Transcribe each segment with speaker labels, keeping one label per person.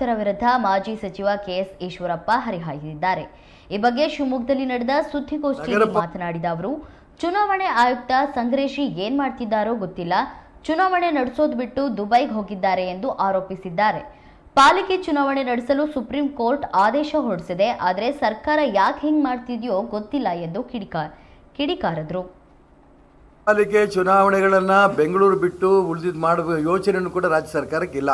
Speaker 1: ಇದರ ವಿರುದ್ಧ ಮಾಜಿ ಸಚಿವ ಕೆಎಸ್ ಈಶ್ವರಪ್ಪ ಹರಿಹಾಯ್ದಿದ್ದಾರೆ. ಈ ಬಗ್ಗೆ ಶಿವಮೊಗ್ಗದಲ್ಲಿ ನಡೆದ ಸುದ್ದಿಗೋಷ್ಠಿಯಲ್ಲಿ ಮಾತನಾಡಿದ ಅವರು, ಚುನಾವಣೆ ಆಯುಕ್ತ ಸಂಗ್ರೇಶಿ ಏನ್ ಮಾಡ್ತಿದ್ದಾರೋ ಗೊತ್ತಿಲ್ಲ, ಚುನಾವಣೆ ನಡೆಸೋದು ಬಿಟ್ಟು ದುಬೈಗೆ ಹೋಗಿದ್ದಾರೆ ಎಂದು ಆರೋಪಿಸಿದ್ದಾರೆ. ಪಾಲಿಕೆ ಚುನಾವಣೆ ನಡೆಸಲು ಸುಪ್ರೀಂ ಕೋರ್ಟ್ ಆದೇಶ ಹೊರಡಿಸಿದೆ, ಆದರೆ ಸರ್ಕಾರ ಯಾಕೆ ಹಿಂಗ್ ಮಾಡ್ತಿದೆಯೋ ಗೊತ್ತಿಲ್ಲ ಎಂದು ಕಿಡಿಕಾರಿದ್ರು.
Speaker 2: ಪಾಲಿಕೆ ಚುನಾವಣೆಗಳನ್ನು ಬೆಂಗಳೂರು ಬಿಟ್ಟು ಉಳಿದಿದ್ದು ಮಾಡುವ ಯೋಚನೆಯೂ ಕೂಡ ರಾಜ್ಯ ಸರ್ಕಾರಕ್ಕಿಲ್ಲ.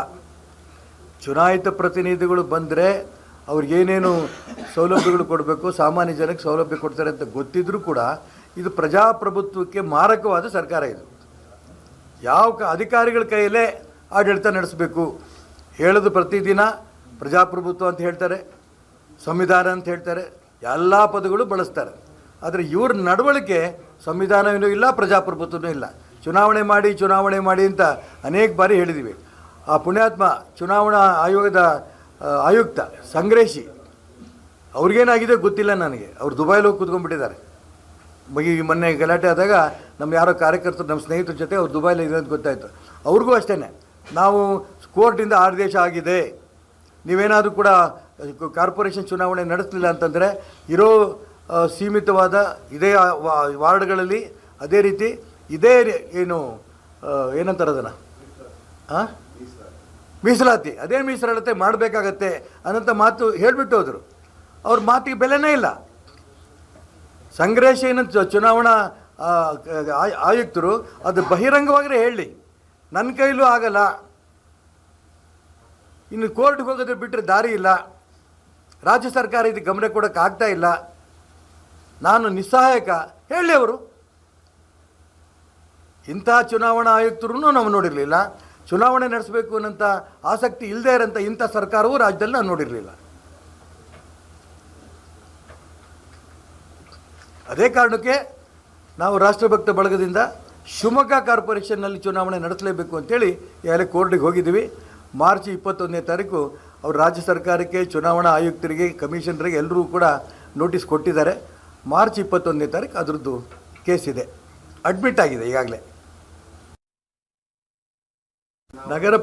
Speaker 2: ಚುನಾಯಿತ ಪ್ರತಿನಿಧಿಗಳು ಬಂದರೆ ಅವ್ರಿಗೇನೇನು ಸೌಲಭ್ಯಗಳು ಕೊಡಬೇಕು, ಸಾಮಾನ್ಯ ಜನಕ್ಕೆ ಸೌಲಭ್ಯ ಕೊಡ್ತಾರೆ ಅಂತ ಗೊತ್ತಿದ್ರೂ ಕೂಡ ಇದು ಪ್ರಜಾಪ್ರಭುತ್ವಕ್ಕೆ ಮಾರಕವಾದ ಸರ್ಕಾರ. ಇದು ಯಾವ ಅಧಿಕಾರಿಗಳ ಕೈಯಲ್ಲೇ ಆಡಳಿತ ನಡೆಸಬೇಕು ಹೇಳೋದು ಪ್ರತಿದಿನ ಪ್ರಜಾಪ್ರಭುತ್ವ ಅಂತ ಹೇಳ್ತಾರೆ, ಸಂವಿಧಾನ ಅಂತ ಹೇಳ್ತಾರೆ, ಎಲ್ಲ ಪದಗಳು ಬಳಸ್ತಾರೆ. ಆದರೆ ಇವ್ರ ನಡವಳಿಕೆ ಸಂವಿಧಾನವೂ ಇಲ್ಲ, ಪ್ರಜಾಪ್ರಭುತ್ವವೂ ಇಲ್ಲ. ಚುನಾವಣೆ ಮಾಡಿ ಅಂತ ಅನೇಕ ಬಾರಿ ಹೇಳಿದ್ದೀವಿ. ಆ ಪುಣ್ಯಾತ್ಮ ಚುನಾವಣಾ ಆಯೋಗದ ಆಯುಕ್ತ ಸಂಗ್ರೇಶಿ ಅವ್ರಿಗೇನಾಗಿದೆ ಗೊತ್ತಿಲ್ಲ ನನಗೆ. ಅವ್ರು ದುಬೈಲಿ ಹೋಗಿ ಕೂತ್ಕೊಂಡ್ಬಿಟ್ಟಿದ್ದಾರೆ. ಮೊನ್ನೆ ಗಲಾಟೆ ಆದಾಗ ನಮ್ಮ ಯಾರೋ ಕಾರ್ಯಕರ್ತರು, ನಮ್ಮ ಸ್ನೇಹಿತರ ಜೊತೆ ಅವ್ರು ದುಬೈಲಿ ಇದೆ ಅಂತ ಗೊತ್ತಾಯಿತು. ಅವ್ರಿಗೂ ಅಷ್ಟೇ, ನಾವು ಕೋರ್ಟಿಂದ ಆದೇಶ ಆಗಿದೆ, ನೀವೇನಾದರೂ ಕೂಡ ಕಾರ್ಪೊರೇಷನ್ ಚುನಾವಣೆ ನಡೆಸಲಿಲ್ಲ ಅಂತಂದರೆ ಇರೋ ಸೀಮಿತವಾದ ಇದೇ ವಾರ್ಡ್ಗಳಲ್ಲಿ ಅದೇ ರೀತಿ ಇದೇ ಏನಂತಾರೆ ಅದನ್ನು ಮೀಸಲಾತಿ, ಅದೇ ಮೀಸಲಾತಿ ಮಾಡಬೇಕಾಗತ್ತೆ ಅನ್ನೋಂಥ ಮಾತು ಹೇಳಿಬಿಟ್ಟು ಹೋದರು. ಅವ್ರ ಮಾತಿಗೆ ಬೆಲೆನೇ ಇಲ್ಲ. ಸಂಗ್ರೇಶ್ ಏನಂತ ಚುನಾವಣಾ ಆಯುಕ್ತರು ಅದು ಬಹಿರಂಗವಾಗಿಯೇ ಹೇಳಿ, ನನ್ನ ಕೈಲೂ ಆಗಲ್ಲ, ಇನ್ನು ಕೋರ್ಟ್ಗೆ ಹೋಗೋದ್ರೆ ಬಿಟ್ಟರೆ ದಾರಿ ಇಲ್ಲ, ರಾಜ್ಯ ಸರ್ಕಾರ ಇದಕ್ಕೆ ಗಮನ ಕೊಡೋಕ್ಕೆ ಆಗ್ತಾ ಇಲ್ಲ, ನಾನು ನಿಸ್ಸಹಾಯಕ ಹೇಳಿ. ಅವರು ಇಂಥ ಚುನಾವಣಾ ಆಯುಕ್ತರು ನಾವು ನೋಡಿರಲಿಲ್ಲ. ಚುನಾವಣೆ ನಡೆಸಬೇಕು ಅನ್ನೋಂಥ ಆಸಕ್ತಿ ಇಲ್ಲದೇ ಇರೋಂಥ ಇಂಥ ಸರ್ಕಾರವೂ ರಾಜ್ಯದಲ್ಲಿ ನಾವು ನೋಡಿರಲಿಲ್ಲ. ಅದೇ ಕಾರಣಕ್ಕೆ ನಾವು ರಾಷ್ಟ್ರಭಕ್ತ ಬಳಗದಿಂದ ಶಿವಮೊಗ್ಗ ಕಾರ್ಪೊರೇಷನ್ನಲ್ಲಿ ಚುನಾವಣೆ ನಡೆಸಲೇಬೇಕು ಅಂತೇಳಿ ಈಗಾಗಲೇ ಕೋರ್ಟಿಗೆ ಹೋಗಿದ್ದೀವಿ. ಮಾರ್ಚ್ 21ನೇ ತಾರೀಕು ಅವರು ರಾಜ್ಯ ಸರ್ಕಾರಕ್ಕೆ, ಚುನಾವಣಾ ಆಯುಕ್ತರಿಗೆ, ಕಮಿಷನರಿಗೆ ಎಲ್ಲರೂ ಕೂಡ ನೋಟಿಸ್ ಕೊಟ್ಟಿದ್ದಾರೆ. ಮಾರ್ಚ್ 21ನೇ ತಾರೀಕು ಅದರದ್ದು ಕೇಸ್ ಇದೆ, ಅಡ್ಮಿಟ್ ಆಗಿದೆ ಈಗಾಗಲೇ. ನಗರ